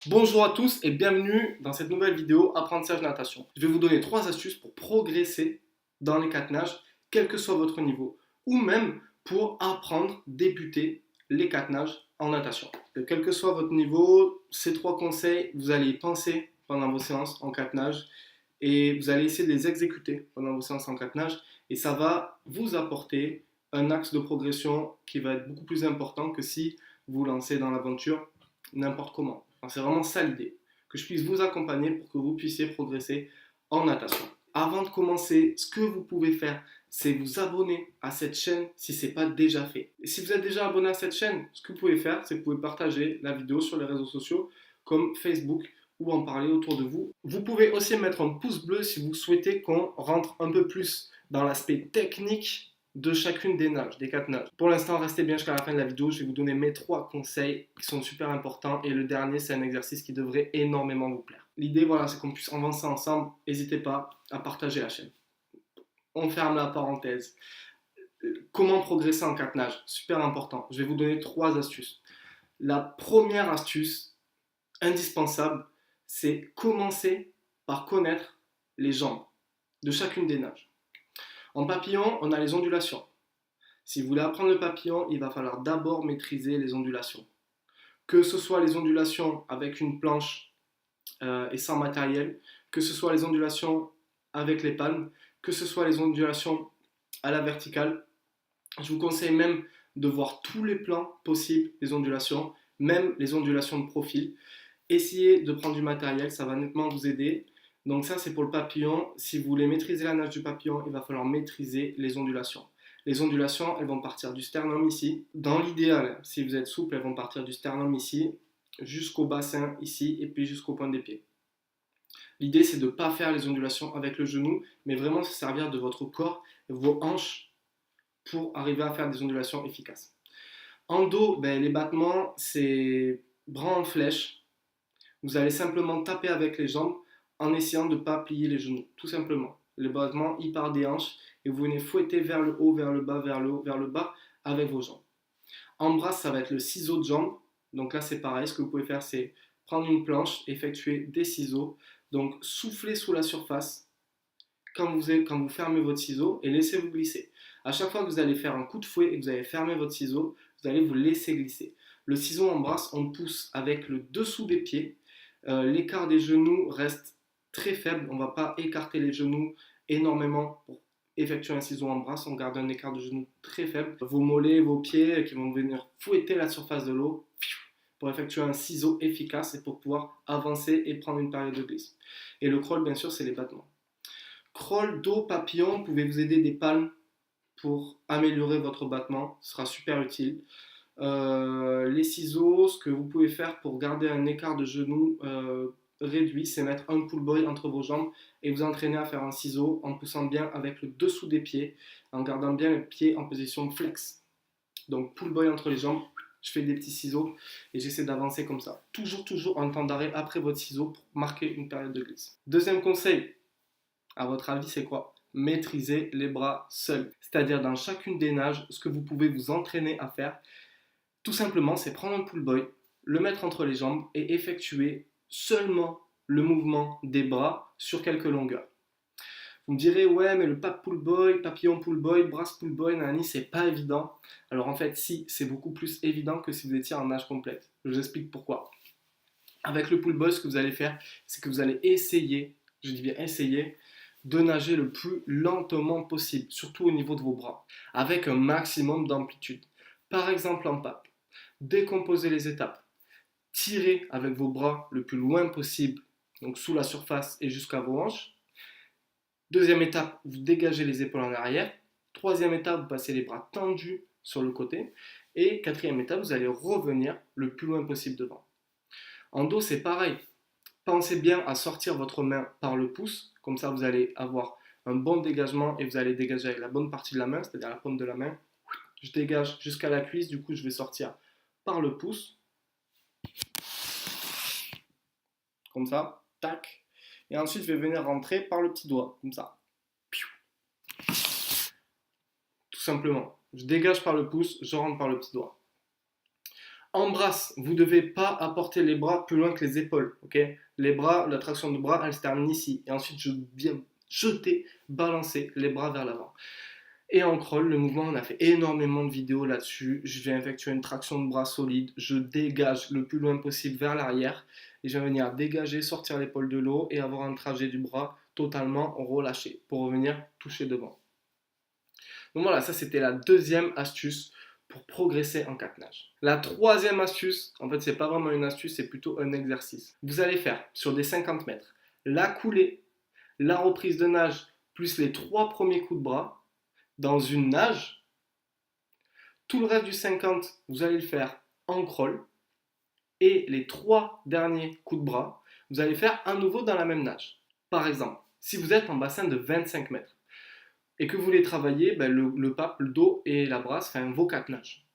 Bonjour à tous et bienvenue dans cette nouvelle vidéo Apprentissage natation. Je vais vous donner 3 astuces pour progresser dans les 4 nages, quel que soit votre niveau, ou même pour apprendre, débuter les 4 nages en natation. Quel que soit votre niveau, ces 3 conseils, vous allez y penser pendant vos séances en 4 nages et vous allez essayer de les exécuter pendant vos séances en 4 nages et ça va vous apporter un axe de progression qui va être beaucoup plus important que si vous vous lancez dans l'aventure n'importe comment. C'est vraiment ça l'idée, que je puisse vous accompagner pour que vous puissiez progresser en natation. Avant de commencer, ce que vous pouvez faire, c'est vous abonner à cette chaîne si ce n'est pas déjà fait. Et si vous êtes déjà abonné à cette chaîne, ce que vous pouvez faire, c'est que vous pouvez partager la vidéo sur les réseaux sociaux comme Facebook ou en parler autour de vous. Vous pouvez aussi mettre un pouce bleu si vous souhaitez qu'on rentre un peu plus dans l'aspect technique de chacune des nages, des 4 nages. Pour l'instant, restez bien jusqu'à la fin de la vidéo. Je vais vous donner mes 3 conseils qui sont super importants. Et le dernier, c'est un exercice qui devrait énormément vous plaire. L'idée, voilà, c'est qu'on puisse avancer ensemble. N'hésitez pas à partager la chaîne. On ferme la parenthèse. Comment progresser en 4 nages? Super important. Je vais vous donner 3 astuces. La première astuce, indispensable, c'est commencer par connaître les jambes de chacune des nages. En papillon, on a les ondulations. Si vous voulez apprendre le papillon, il va falloir d'abord maîtriser les ondulations. Que ce soit les ondulations avec une planche et sans matériel, que ce soit les ondulations avec les palmes, que ce soit les ondulations à la verticale. Je vous conseille même de voir tous les plans possibles des ondulations, même les ondulations de profil. Essayez de prendre du matériel, ça va nettement vous aider. Donc ça, c'est pour le papillon. Si vous voulez maîtriser la nage du papillon, il va falloir maîtriser les ondulations. Les ondulations, elles vont partir du sternum ici. Dans l'idéal, si vous êtes souple, elles vont partir du sternum ici, jusqu'au bassin ici, et puis jusqu'au point des pieds. L'idée, c'est de ne pas faire les ondulations avec le genou, mais vraiment se servir de votre corps, vos hanches, pour arriver à faire des ondulations efficaces. En dos, les battements, c'est bras en flèche. Vous allez simplement taper avec les jambes en essayant de ne pas plier les genoux, tout simplement. Le battement, il part des hanches et vous venez fouetter vers le haut, vers le bas, vers le haut, vers le bas avec vos jambes. En bras, ça va être le ciseau de jambe. Donc là, c'est pareil. Ce que vous pouvez faire, c'est prendre une planche, effectuer des ciseaux. Donc soufflez sous la surface quand vous fermez votre ciseau et laissez-vous glisser. À chaque fois que vous allez faire un coup de fouet et que vous allez fermer votre ciseau, vous allez vous laisser glisser. Le ciseau en brasse, on pousse avec le dessous des pieds. L'écart des genoux reste très faible. On ne va pas écarter les genoux énormément pour effectuer un ciseau en brasse. On garde un écart de genoux très faible. Vos mollets, vos pieds qui vont venir fouetter la surface de l'eau pour effectuer un ciseau efficace et pour pouvoir avancer et prendre une période de glisse. Et le crawl, bien sûr, c'est les battements. Crawl, dos, papillon, pouvez vous aider des palmes pour améliorer votre battement. Ce sera super utile. Les ciseaux, ce que vous pouvez faire pour garder un écart de genou réduit, c'est mettre un pull boy entre vos jambes et vous entraîner à faire un ciseau en poussant bien avec le dessous des pieds, en gardant bien les pieds en position flex. Donc pull boy entre les jambes, je fais des petits ciseaux et j'essaie d'avancer comme ça. Toujours en temps d'arrêt après votre ciseau pour marquer une période de glisse. Deuxième conseil, à votre avis, c'est quoi? Maîtriser les bras seuls. C'est-à-dire dans chacune des nages, ce que vous pouvez vous entraîner à faire, tout simplement, c'est prendre un pull boy, le mettre entre les jambes et effectuer seulement le mouvement des bras sur quelques longueurs. Vous me direz, ouais, mais le pull boy, papillon pull boy, brasse pull boy, nanani, c'est pas évident. Alors en fait, si, c'est beaucoup plus évident que si vous étiez en nage complète. Je vous explique pourquoi. Avec le pull boy, ce que vous allez faire, c'est que vous allez essayer, je dis bien essayer, de nager le plus lentement possible, surtout au niveau de vos bras, avec un maximum d'amplitude. Par exemple en pape, décomposez les étapes. Tirez avec vos bras le plus loin possible, donc sous la surface et jusqu'à vos hanches. Deuxième étape, vous dégagez les épaules en arrière. Troisième étape, vous passez les bras tendus sur le côté. Et quatrième étape, vous allez revenir le plus loin possible devant. En dos, c'est pareil. Pensez bien à sortir votre main par le pouce, comme ça vous allez avoir un bon dégagement et vous allez dégager avec la bonne partie de la main, c'est-à-dire la paume de la main. Je dégage jusqu'à la cuisse, du coup je vais sortir par le pouce, comme ça, tac. Et ensuite je vais venir rentrer par le petit doigt, comme ça. Tout simplement. Je dégage par le pouce, je rentre par le petit doigt. En brasse, vous ne devez pas apporter les bras plus loin que les épaules. Okay, les bras, la traction de bras, elle se termine ici. Et ensuite, je viens jeter, balancer les bras vers l'avant. Et en crawl, le mouvement, on a fait énormément de vidéos là-dessus. Je vais effectuer une traction de bras solide. Je dégage le plus loin possible vers l'arrière. Et je vais venir dégager, sortir l'épaule de l'eau et avoir un trajet du bras totalement relâché pour revenir toucher devant. Donc voilà, ça c'était la deuxième astuce pour progresser en catenage. La troisième astuce, en fait c'est pas vraiment une astuce, c'est plutôt un exercice. Vous allez faire sur des 50 mètres la coulée, la reprise de nage plus les 3 premiers coups de bras dans une nage. Tout le reste du 50, vous allez le faire en crawl. Et les 3 derniers coups de bras, vous allez faire à nouveau dans la même nage. Par exemple, si vous êtes en bassin de 25 mètres et que vous voulez travailler le pape, le dos et la brasse, enfin vos 4 nages.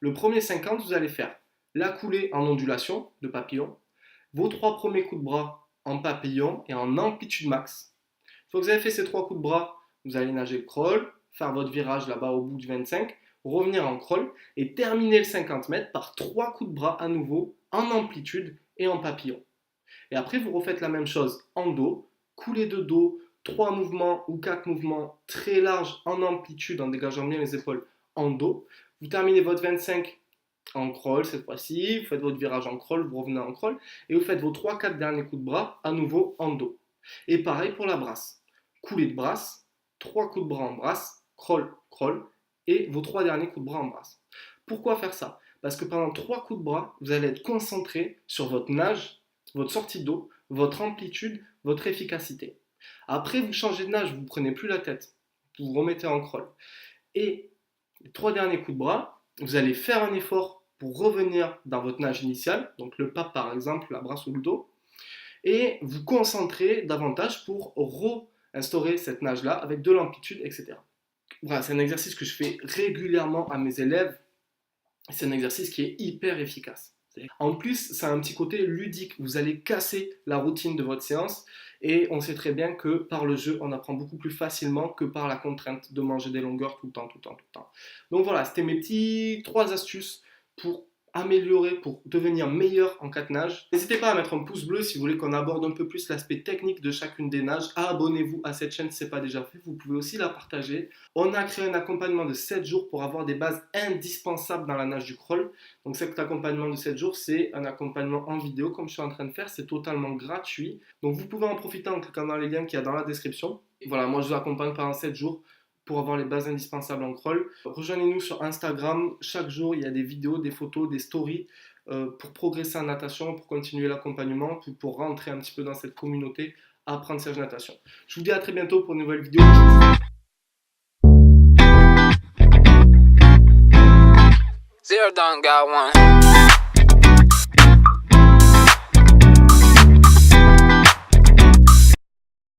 Le premier 50, vous allez faire la coulée en ondulation de papillon, vos 3 premiers coups de bras en papillon et en amplitude max. Une fois que vous avez fait ces 3 coups de bras, vous allez nager le crawl, faire votre virage là-bas au bout du 25, revenir en crawl et terminer le 50 mètres par 3 coups de bras à nouveau en amplitude et en papillon. Et après, vous refaites la même chose en dos, coulée de dos, 3 mouvements ou 4 mouvements très larges en amplitude en dégageant bien les épaules en dos. Vous terminez votre 25 en crawl cette fois-ci, vous faites votre virage en crawl, vous revenez en crawl et vous faites vos 3-4 derniers coups de bras à nouveau en dos. Et pareil pour la brasse. Coulée de brasse, 3 coups de bras en brasse, crawl, crawl et vos 3 derniers coups de bras en brasse. Pourquoi faire ça? Parce que pendant 3 coups de bras, vous allez être concentré sur votre nage, votre sortie d'eau, votre amplitude, votre efficacité. Après, vous changez de nage, vous ne prenez plus la tête, vous vous remettez en crawl. Et les 3 derniers coups de bras, vous allez faire un effort pour revenir dans votre nage initiale, donc le pape par exemple, la brasse ou le dos, et vous concentrer davantage pour réinstaurer cette nage-là avec de l'amplitude, etc. Voilà, c'est un exercice que je fais régulièrement à mes élèves. C'est un exercice qui est hyper efficace. En plus, ça a un petit côté ludique. Vous allez casser la routine de votre séance et on sait très bien que par le jeu, on apprend beaucoup plus facilement que par la contrainte de manger des longueurs tout le temps. Donc voilà, c'était mes petits 3 astuces pour améliorer, pour devenir meilleur en catenage. N'hésitez pas à mettre un pouce bleu si vous voulez qu'on aborde un peu plus l'aspect technique de chacune des nages. Abonnez-vous à cette chaîne si ce n'est pas déjà fait. Vous pouvez aussi la partager. On a créé un accompagnement de 7 jours pour avoir des bases indispensables dans la nage du crawl. Donc cet accompagnement de 7 jours, c'est un accompagnement en vidéo comme je suis en train de faire. C'est totalement gratuit. Donc vous pouvez en profiter en cliquant dans les liens qu'il y a dans la description. Et voilà, moi je vous accompagne pendant 7 jours pour avoir les bases indispensables en crawl. Rejoignez-nous sur Instagram. Chaque jour, il y a des vidéos, des photos, des stories pour progresser en natation, pour continuer l'accompagnement, pour rentrer un petit peu dans cette communauté apprentissage natation. Je vous dis à très bientôt pour une nouvelle vidéo. Zero done got one.